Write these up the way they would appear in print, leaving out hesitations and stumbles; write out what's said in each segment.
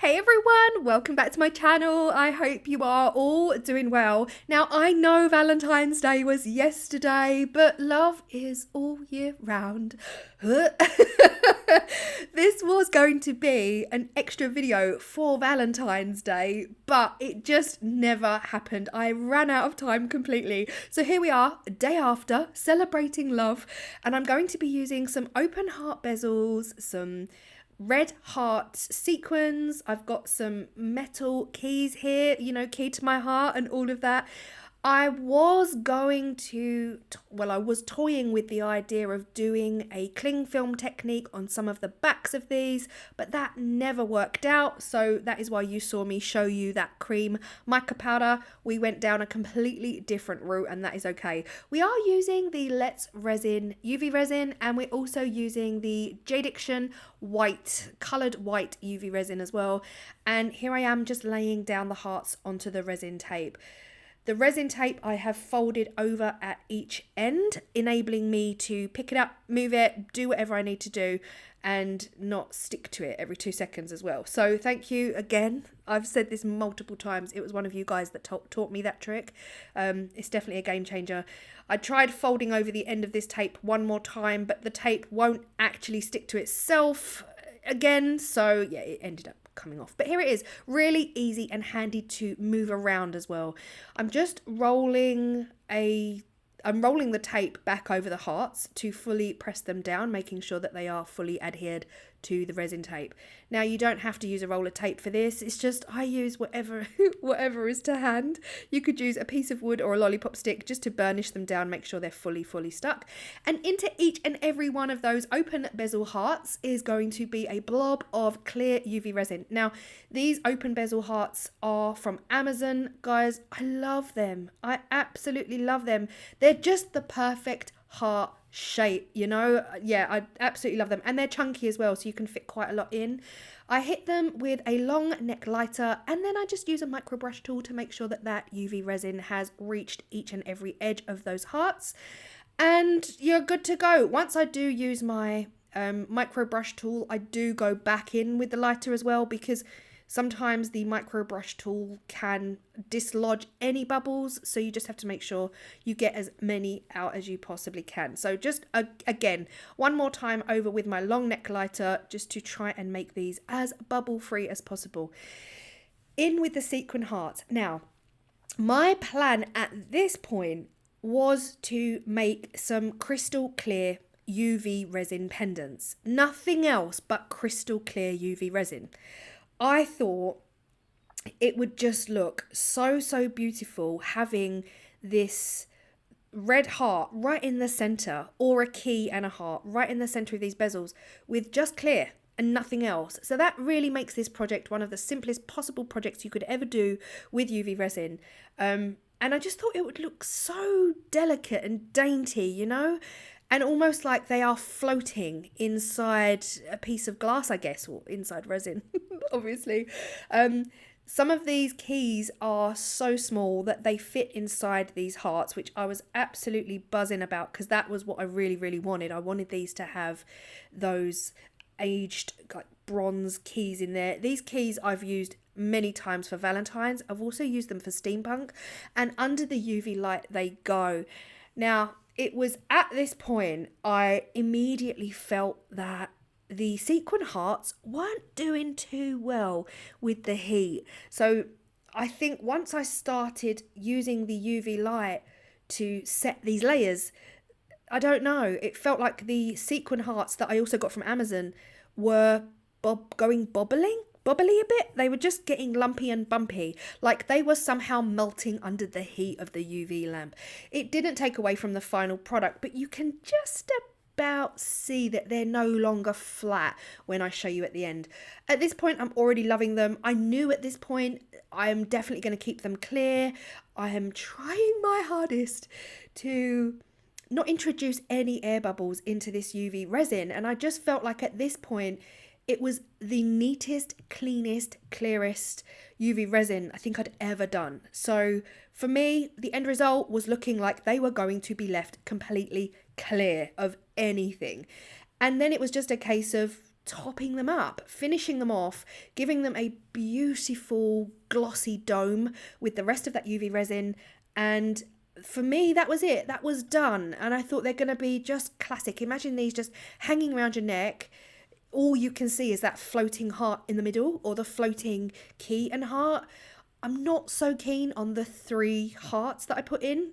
Hey everyone, welcome back to my channel. I hope you are all doing well. Now I know Valentine's Day was yesterday, but love is all year round. This was going to be an extra video for Valentine's Day, but it just never happened. I ran out of time completely. So here we are, a day after, celebrating love, and I'm going to be using some open heart bezels, some red heart sequins. I've got some metal keys here, you know, key to my heart and all of that. I was going to, I was toying with the idea of doing a cling film technique on some of the backs of these, but that never worked out. So that is why you saw me show you that cream mica powder. We went down a completely different route, and that is okay. We are using the Let's Resin UV resin, and we're also using the J Diction colored white UV resin as well. And here I am just laying down the hearts onto the resin tape. The resin tape I have folded over at each end, enabling me to pick it up, move it, do whatever I need to do, and not stick to it every 2 seconds as well. So thank you again. I've said this multiple times. It was one of you guys that taught me that trick. It's definitely a game changer. I tried folding over the end of this tape one more time, but the tape won't actually stick to itself again. So yeah, it ended up coming off, but here it is, really easy and handy to move around as well. I'm rolling the tape back over the hearts to fully press them down, making sure that they are fully adhered to the resin tape. Now you don't have to use a roller tape for this, it's just I use whatever is to hand. You could use a piece of wood or a lollipop stick just to burnish them down, make sure they're fully stuck. And into each and every one of those open bezel hearts is going to be a blob of clear UV resin. Now these open bezel hearts are from Amazon, guys. I love them. I absolutely love them. They're just the perfect heart shape, you know. Yeah, I absolutely love them, and they're chunky as well, so you can fit quite a lot in. I hit them with a long neck lighter, and then I just use a micro brush tool to make sure that that UV resin has reached each and every edge of those hearts, and you're good to go. Once I do use my micro brush tool, I do go back in with the lighter as well, because sometimes the micro brush tool can dislodge any bubbles, so you just have to make sure you get as many out as you possibly can. So just again, one more time over with my long neck lighter, just to try and make these as bubble free as possible. In with the sequin hearts. Now, my plan at this point was to make some crystal clear UV resin pendants. Nothing else but crystal clear UV resin. I thought it would just look so beautiful having this red heart right in the center, or a key and a heart right in the center of these bezels with just clear and nothing else. So that really makes this project one of the simplest possible projects you could ever do with UV resin. And I just thought it would look so delicate and dainty, you know? And almost like they are floating inside a piece of glass, I guess, or inside resin, obviously. Some of these keys are so small that they fit inside these hearts, which I was absolutely buzzing about, because that was what I really wanted. I wanted these to have those aged like bronze keys in there. These keys I've used many times for Valentine's. I've also used them for steampunk, and under the UV light they go. Now, it was at this point I immediately felt that the sequin hearts weren't doing too well with the heat. So I think once I started using the UV light to set these layers, I don't know, it felt like the sequin hearts that I also got from Amazon were going bobbly a bit. They were just getting lumpy and bumpy, like they were somehow melting under the heat of the UV lamp. It didn't take away from the final product, but you can just about see that they're no longer flat when I show you at the end. At this point, I'm already loving them. I knew at this point I am definitely going to keep them clear. I am trying my hardest to not introduce any air bubbles into this UV resin, and I just felt like at this point it was the neatest, cleanest, clearest UV resin I think I'd ever done. So for me, the end result was looking like they were going to be left completely clear of anything. And then it was just a case of topping them up, finishing them off, giving them a beautiful glossy dome with the rest of that UV resin. And for me, that was it. That was done. And I thought they're going to be just classic. Imagine these just hanging around your neck. All you can see is that floating heart in the middle, or the floating key and heart. I'm not so keen on the 3 hearts that I put in.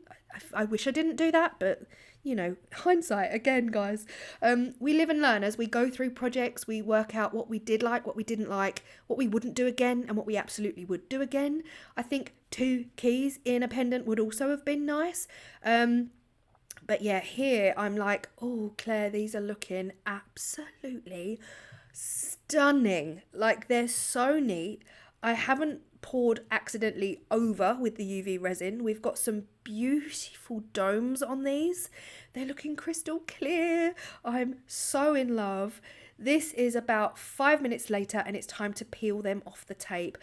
I wish I didn't do that, but you know, hindsight again, guys. We live and learn as we go through projects. We work out what we did like, what we didn't like, what we wouldn't do again, and what we absolutely would do again. I think 2 keys in a pendant would also have been nice. But yeah, here I'm like, oh, Claire, these are looking absolutely stunning. Like, they're so neat. I haven't poured accidentally over with the UV resin. We've got some beautiful domes on these. They're looking crystal clear. I'm so in love. This is about 5 minutes later and it's time to peel them off the tape.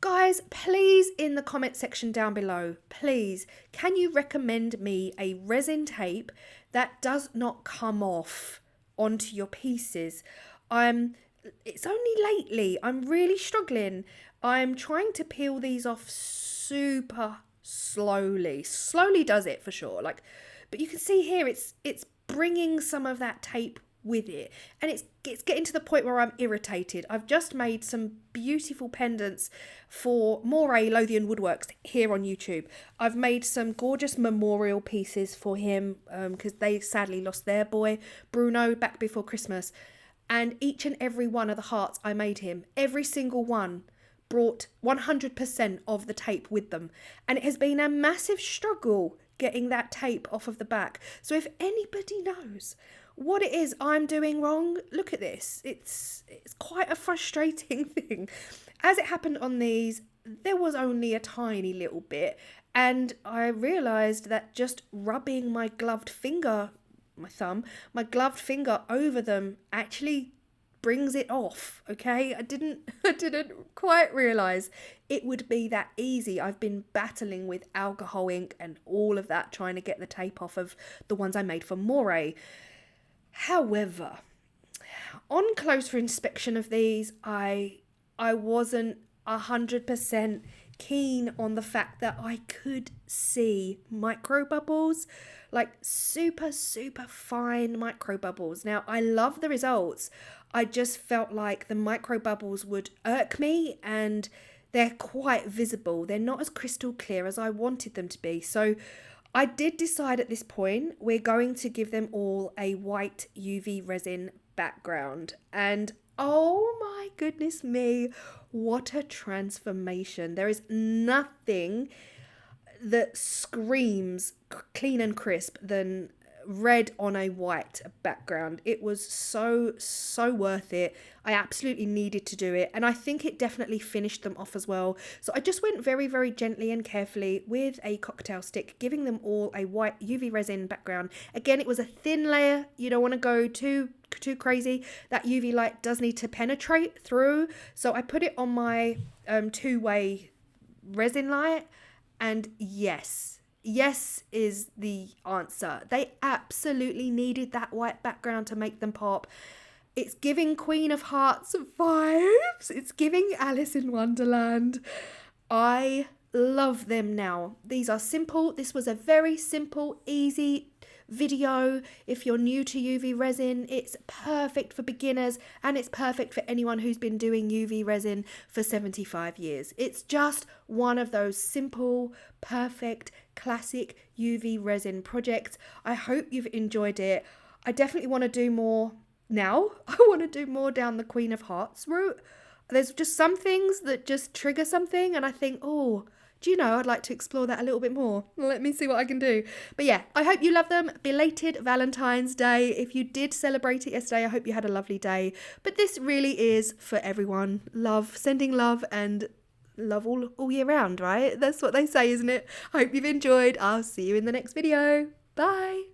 Guys, please, in the comment section down below, please, can you recommend me a resin tape that does not come off onto your pieces? It's only lately I'm really struggling. I'm trying to peel these off super slowly. Slowly does it for sure. Like, but you can see here it's bringing some of that tape with it, and it's getting to the point where I'm irritated. I've just made some beautiful pendants for Moray Lothian Woodworks here on YouTube. I've made some gorgeous memorial pieces for him because they sadly lost their boy Bruno back before Christmas. And each and every one of the hearts I made him, every single one, brought 100% of the tape with them. And it has been a massive struggle getting that tape off of the back. So if anybody knows what it is I'm doing wrong, look at this. It's quite a frustrating thing. As it happened on these, there was only a tiny little bit. And I realised that just rubbing my gloved finger over them actually brings it off. Okay, I didn't quite realize it would be that easy. I've been battling with alcohol ink and all of that, trying to get the tape off of the ones I made for Moray. However, on closer inspection of these, I wasn't 100% keen on the fact that I could see micro bubbles, like super fine micro bubbles. Now, I love the results. I just felt like the micro bubbles would irk me, and they're quite visible. They're not as crystal clear as I wanted them to be. So I did decide at this point we're going to give them all a white UV resin background. And oh my goodness me, what a transformation. There is nothing that screams clean and crisp than red on a white background. It was so worth it. I absolutely needed to do it, and I think it definitely finished them off as well. So I just went very gently and carefully with a cocktail stick, giving them all a white UV resin background. Again, it was a thin layer. You don't want to go too crazy. That UV light does need to penetrate through, so I put it on my 2-way resin light, and yes is the answer. They absolutely needed that white background to make them pop. It's giving Queen of Hearts vibes. It's giving Alice in Wonderland. I love them now. These are simple. This was a very simple, easy video. If you're new to UV resin, it's perfect for beginners, and it's perfect for anyone who's been doing UV resin for 75 years. It's just one of those simple, perfect, classic UV resin projects. I hope you've enjoyed it. I definitely want to do more now. I want to do more down the Queen of Hearts route. There's just some things that just trigger something, and I think, oh, do you know, I'd like to explore that a little bit more. Let me see what I can do. But yeah, I hope you love them. Belated Valentine's Day. If you did celebrate it yesterday, I hope you had a lovely day. But this really is for everyone. Love, sending love, and love all year round, right? That's what they say, isn't it? I hope you've enjoyed. I'll see you in the next video. Bye.